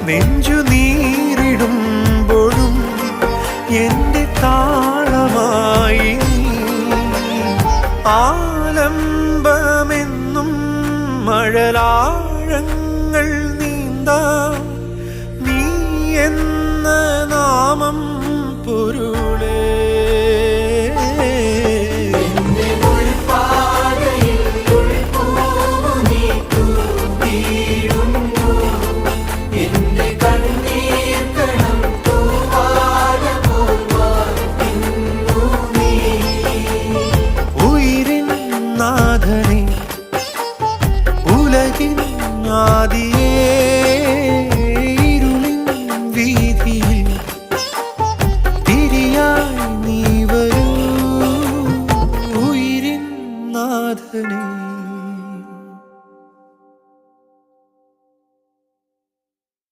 നെഞ്ചു നീറിടുമ്പോഴും എൻ്റെ താളമായി ആലംബമെന്നും മഴലാഴങ്ങൾ നീന്താം നീ എന്ന നാമം പൊരുളേ.